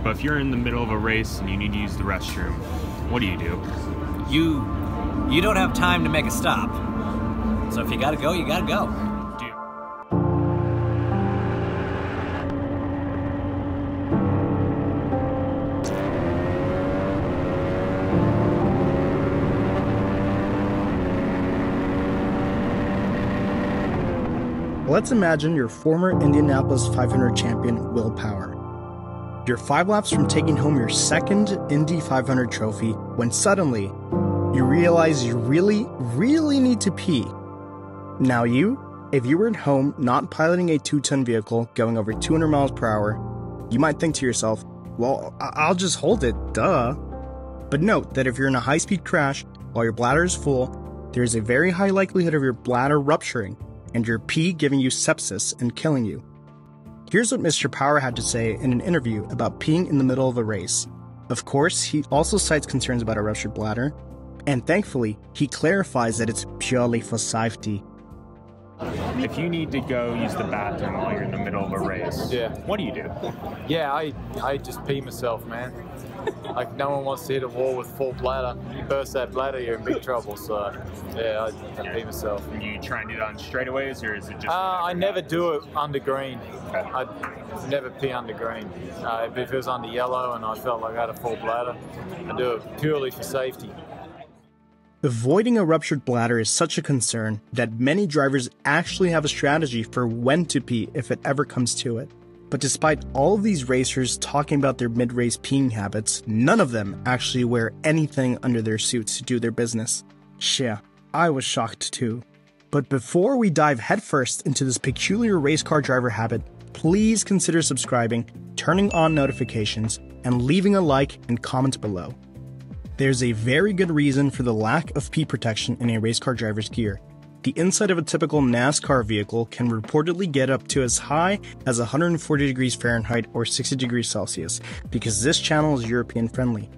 But if you're in the middle of a race and you need to use the restroom, what do? You don't have time to make a stop. So if you gotta go, you gotta go. Let's imagine you're former Indianapolis 500 champion Will Power. You're 5 laps from taking home your second Indy 500 trophy when suddenly you realize you really need to pee. Now if you were at home not piloting a 2-ton vehicle going over 200 miles per hour, you might think to yourself, well, I'll just hold it, duh. But note that if you're in a high-speed crash while your bladder is full, there's a very high likelihood of your bladder rupturing and your pee giving you sepsis and killing you. Here's what Mr. Power had to say in an interview about peeing in the middle of a race. Of course, he also cites concerns about a ruptured bladder, and thankfully, he clarifies that it's purely for safety. If you need to go use the bathroom while you're in the middle of a race, what do? Yeah, I just pee myself, man. Like, no one wants to hit a wall with full bladder. You burst that bladder, you're in big trouble. So, yeah, I pee myself. And you try and do that on straightaways, or is it just... I never do it under green. Okay. I never pee under green. If it was under yellow and I felt like I had a full bladder, I do it purely for safety. Avoiding a ruptured bladder is such a concern that many drivers actually have a strategy for when to pee if it ever comes to it. But despite all of these racers talking about their mid-race peeing habits, none of them actually wear anything under their suits to do their business. Yeah, I was shocked too. But before we dive headfirst into this peculiar race car driver habit, please consider subscribing, turning on notifications, and leaving a like and comment below. There's a very good reason for the lack of pee protection in a race car driver's gear. The inside of a typical NASCAR vehicle can reportedly get up to as high as 140 degrees Fahrenheit or 60 degrees Celsius, because this channel is European friendly.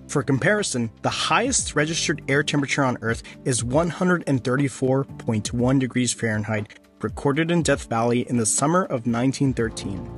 For comparison, the highest registered air temperature on Earth is 134.1 degrees Fahrenheit, recorded in Death Valley in the summer of 1913.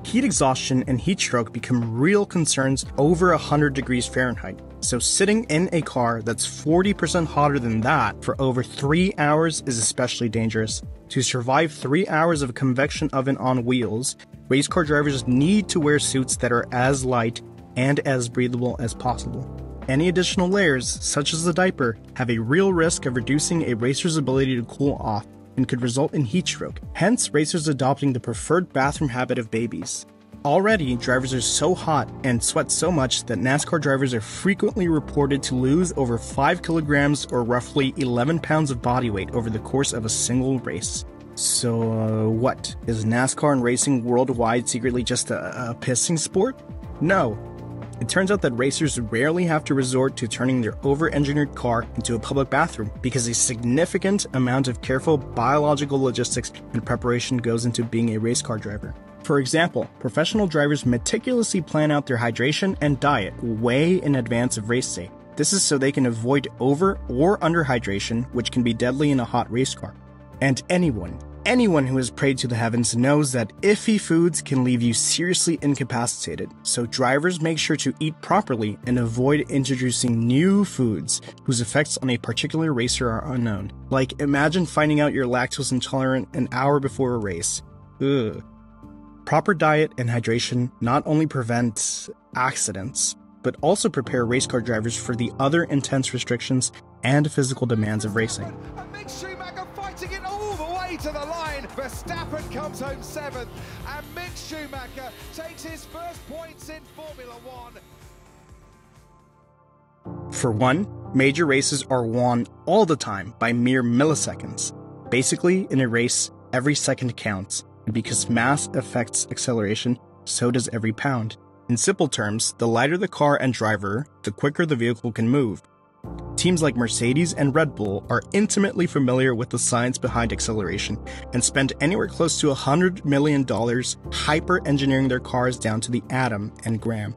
Heat exhaustion and heat stroke become real concerns over 100 degrees Fahrenheit, so sitting in a car that's 40% hotter than that for over 3 hours is especially dangerous. To survive 3 hours of a convection oven on wheels, race car drivers need to wear suits that are as light and as breathable as possible. Any additional layers, such as the diaper, have a real risk of reducing a racer's ability to cool off and could result in heat stroke, hence racers adopting the preferred bathroom habit of babies. Already, drivers are so hot and sweat so much that NASCAR drivers are frequently reported to lose over 5 kilograms or roughly 11 pounds of body weight over the course of a single race. So what? Is NASCAR and racing worldwide secretly just a pissing sport? No. It turns out that racers rarely have to resort to turning their over-engineered car into a public bathroom because a significant amount of careful biological logistics and preparation goes into being a race car driver. For example, professional drivers meticulously plan out their hydration and diet way in advance of race day. This is so they can avoid over or underhydration, which can be deadly in a hot race car. And anyone who has prayed to the heavens knows that iffy foods can leave you seriously incapacitated, so drivers make sure to eat properly and avoid introducing new foods whose effects on a particular racer are unknown. Like, imagine finding out you're lactose intolerant an hour before a race. Ugh. Proper diet and hydration not only prevent accidents, but also prepare race car drivers for the other intense restrictions and physical demands of racing. And Mick Schumacher fighting it all the way to the line. Verstappen comes home 7th, and Mick Schumacher takes his first points in Formula 1. For one, major races are won all the time by mere milliseconds. Basically, in a race, every second counts, and because mass affects acceleration, so does every pound. In simple terms, the lighter the car and driver, the quicker the vehicle can move. Teams like Mercedes and Red Bull are intimately familiar with the science behind acceleration and spend anywhere close to $100 million hyper-engineering their cars down to the atom and gram.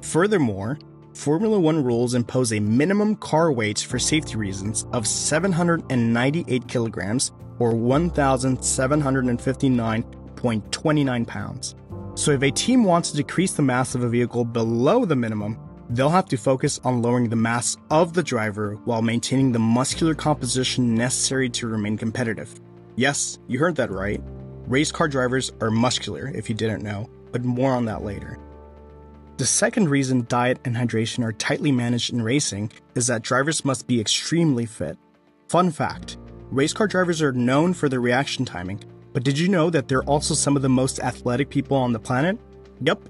Furthermore, Formula 1 rules impose a minimum car weight for safety reasons of 798 kilograms or 1,759.29 pounds. So if a team wants to decrease the mass of a vehicle below the minimum, they'll have to focus on lowering the mass of the driver while maintaining the muscular composition necessary to remain competitive. Yes, you heard that right. Race car drivers are muscular, if you didn't know, but more on that later. The second reason diet and hydration are tightly managed in racing is that drivers must be extremely fit. Fun fact, race car drivers are known for their reaction timing, but did you know that they're also some of the most athletic people on the planet? Yup,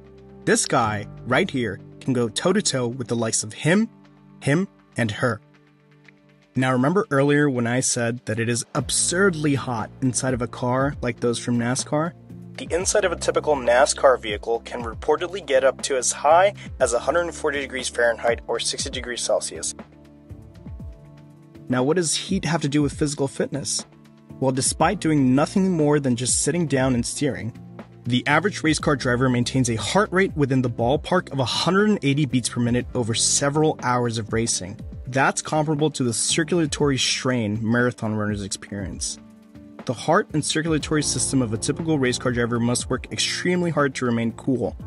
this guy right here can go toe-to-toe with the likes of him, and her. Now remember earlier when I said that it is absurdly hot inside of a car like those from NASCAR? The inside of a typical NASCAR vehicle can reportedly get up to as high as 140 degrees Fahrenheit or 60 degrees Celsius. Now what does heat have to do with physical fitness? Well, despite doing nothing more than just sitting down and steering, the average race car driver maintains a heart rate within the ballpark of 180 beats per minute over several hours of racing. That's comparable to the circulatory strain marathon runners experience. The heart and circulatory system of a typical race car driver must work extremely hard to remain cool.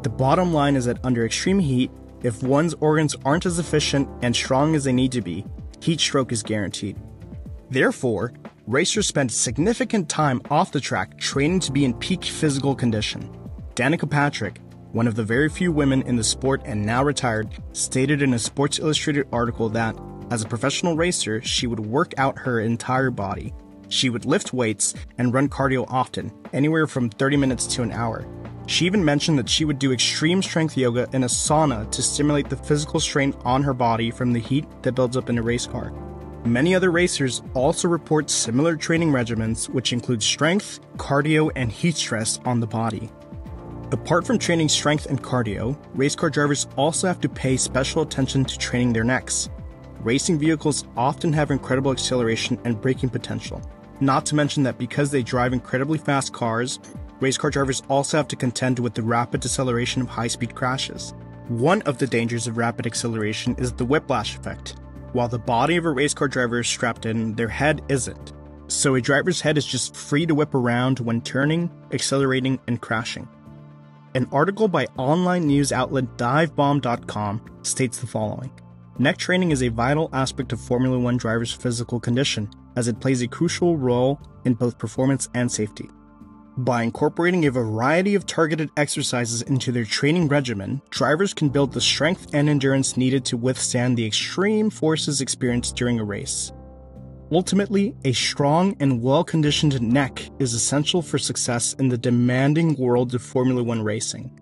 The bottom line is that under extreme heat, if one's organs aren't as efficient and strong as they need to be, heat stroke is guaranteed. Therefore, racers spend significant time off the track training to be in peak physical condition. Danica Patrick, one of the very few women in the sport and now retired, stated in a Sports Illustrated article that, as a professional racer, she would work out her entire body. She would lift weights and run cardio often, anywhere from 30 minutes to an hour. She even mentioned that she would do extreme strength yoga in a sauna to stimulate the physical strain on her body from the heat that builds up in a race car. Many other racers also report similar training regimens, which include strength, cardio, and heat stress on the body. Apart from training strength and cardio, race car drivers also have to pay special attention to training their necks. Racing vehicles often have incredible acceleration and braking potential. Not to mention that because they drive incredibly fast cars, race car drivers also have to contend with the rapid deceleration of high-speed crashes. One of the dangers of rapid acceleration is the whiplash effect. While the body of a race car driver is strapped in, their head isn't. So a driver's head is just free to whip around when turning, accelerating, and crashing. An article by online news outlet divebomb.com states the following. Neck training is a vital aspect of Formula 1 drivers' physical condition, as it plays a crucial role in both performance and safety. By incorporating a variety of targeted exercises into their training regimen, drivers can build the strength and endurance needed to withstand the extreme forces experienced during a race. Ultimately, a strong and well-conditioned neck is essential for success in the demanding world of Formula 1 racing.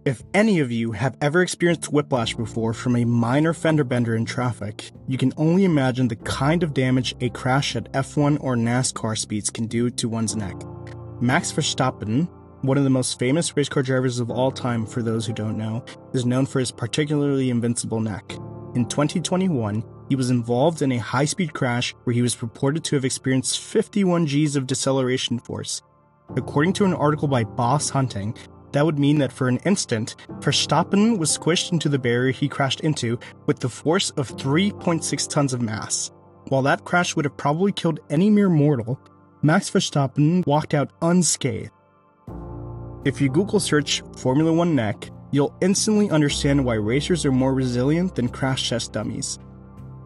If any of you have ever experienced whiplash before from a minor fender bender in traffic, you can only imagine the kind of damage a crash at F1 or NASCAR speeds can do to one's neck. Max Verstappen, one of the most famous race car drivers of all time for those who don't know, is known for his particularly invincible neck. In 2021, he was involved in a high-speed crash where he was reported to have experienced 51 Gs of deceleration force. According to an article by Boss Hunting, that would mean that for an instant, Verstappen was squished into the barrier he crashed into with the force of 3.6 tons of mass. While that crash would have probably killed any mere mortal, Max Verstappen walked out unscathed. If you Google search Formula 1 neck, you'll instantly understand why racers are more resilient than crash test dummies.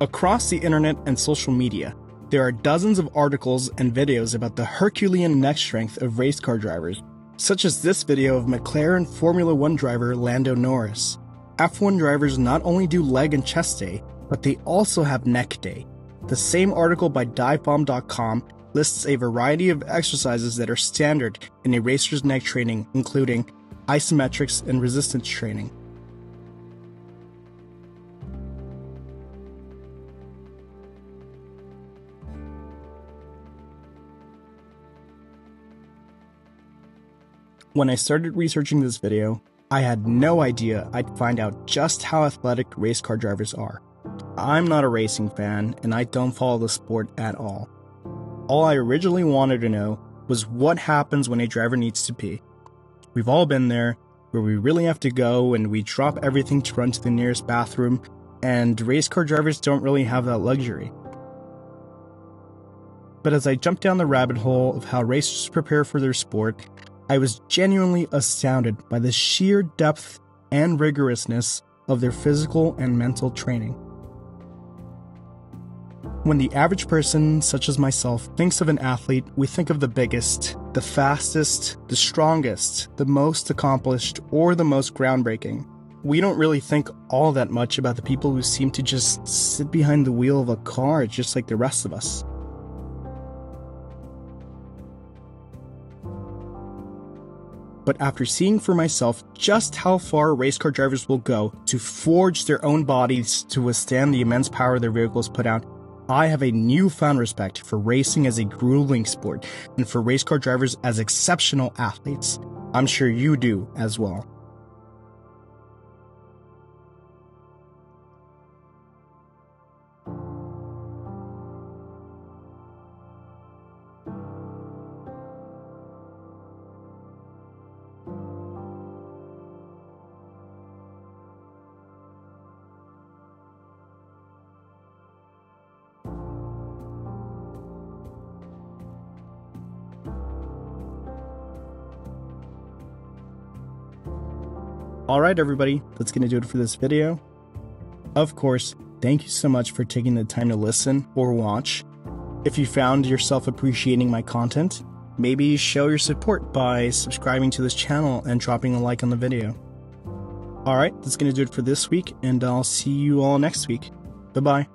Across the internet and social media, there are dozens of articles and videos about the Herculean neck strength of race car drivers, such as this video of McLaren Formula 1 driver Lando Norris. F1 drivers not only do leg and chest day, but they also have neck day. The same article by divebomb.com lists a variety of exercises that are standard in a racer's neck training, including isometrics and resistance training. When I started researching this video, I had no idea I'd find out just how athletic race car drivers are. I'm not a racing fan, and I don't follow the sport at all. All I originally wanted to know was what happens when a driver needs to pee. We've all been there, where we really have to go and we drop everything to run to the nearest bathroom, and race car drivers don't really have that luxury. But as I jumped down the rabbit hole of how racers prepare for their sport, I was genuinely astounded by the sheer depth and rigorousness of their physical and mental training. When the average person, such as myself, thinks of an athlete, we think of the biggest, the fastest, the strongest, the most accomplished, or the most groundbreaking. We don't really think all that much about the people who seem to just sit behind the wheel of a car just like the rest of us. But after seeing for myself just how far race car drivers will go to forge their own bodies to withstand the immense power their vehicles put out, I have a newfound respect for racing as a grueling sport and for race car drivers as exceptional athletes. I'm sure you do as well. Alright everybody, that's going to do it for this video. Of course, thank you so much for taking the time to listen or watch. If you found yourself appreciating my content, maybe show your support by subscribing to this channel and dropping a like on the video. Alright, that's going to do it for this week, and I'll see you all next week. Bye-bye.